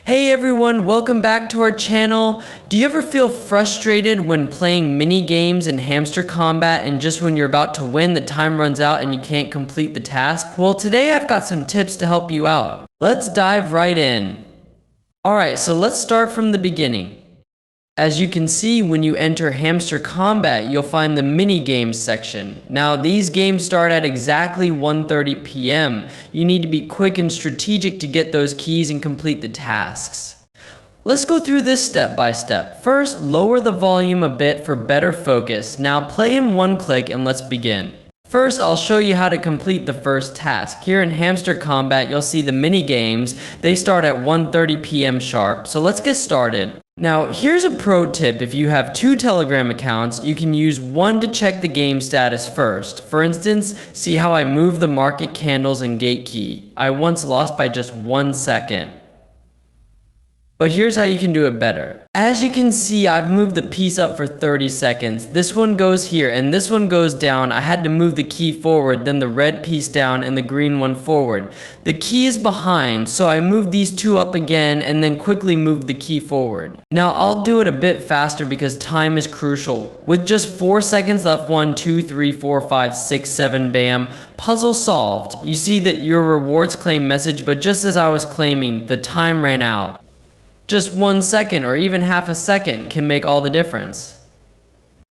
Hey everyone, welcome back to our channel. Do you ever feel frustrated when playing mini games in Hamster Combat and just when you're about to win, the time runs out and you can't complete the task? Well, today I've got some tips to help you out. Let's dive right in. Alright, so let's start from the beginning. As you can see, when you enter Hamster Combat, you'll find the mini games section. Now, these games start at exactly 1:30 p.m. You need to be quick and strategic to get those keys and complete the tasks. Let's go through this step by step. First, lower the volume a bit for better focus. Now, play in one click and let's begin. First, I'll show you how to complete the first task. Here in Hamster Combat, you'll see the mini games. They start at 1:30 p.m. sharp. So let's get started. Now, here's a pro tip. If you have two Telegram accounts, you can use one to check the game status first. For instance, see how I move the market candles and gate key. I once lost by just 1 second. But here's how you can do it better. As you can see, I've moved the piece up for 30 seconds. This one goes here and this one goes down. I had to move the key forward, then the red piece down and the green one forward. The key is behind, so I moved these two up again and then quickly moved the key forward. Now I'll do it a bit faster because time is crucial. With just 4 seconds left, 1, 2, 3, 4, 5, 6, 7, bam. Puzzle solved. You see that your rewards claim message, but just as I was claiming, the time ran out. Just 1 second or even half a second can make all the difference.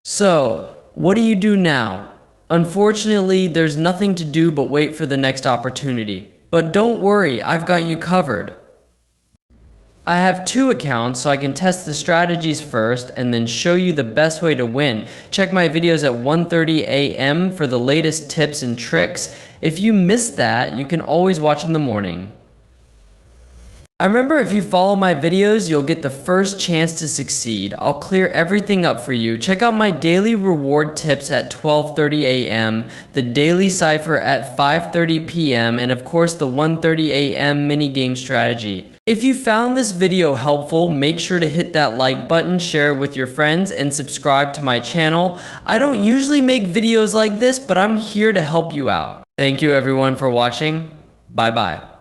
So, what do you do now? Unfortunately, there's nothing to do but wait for the next opportunity. But don't worry, I've got you covered. I have two accounts, so I can test the strategies first and then show you the best way to win. Check my videos at 1:30 a.m. for the latest tips and tricks. If you missed that, you can always watch in the morning. I remember if you follow my videos, you'll get the first chance to succeed. I'll clear everything up for you. Check out my daily reward tips at 12:30 a.m., the daily cipher at 5:30 p.m., and of course the 1:30 a.m. minigame strategy. If you found this video helpful, make sure to hit that like button, share it with your friends, and subscribe to my channel. I don't usually make videos like this, but I'm here to help you out. Thank you everyone for watching. Bye bye.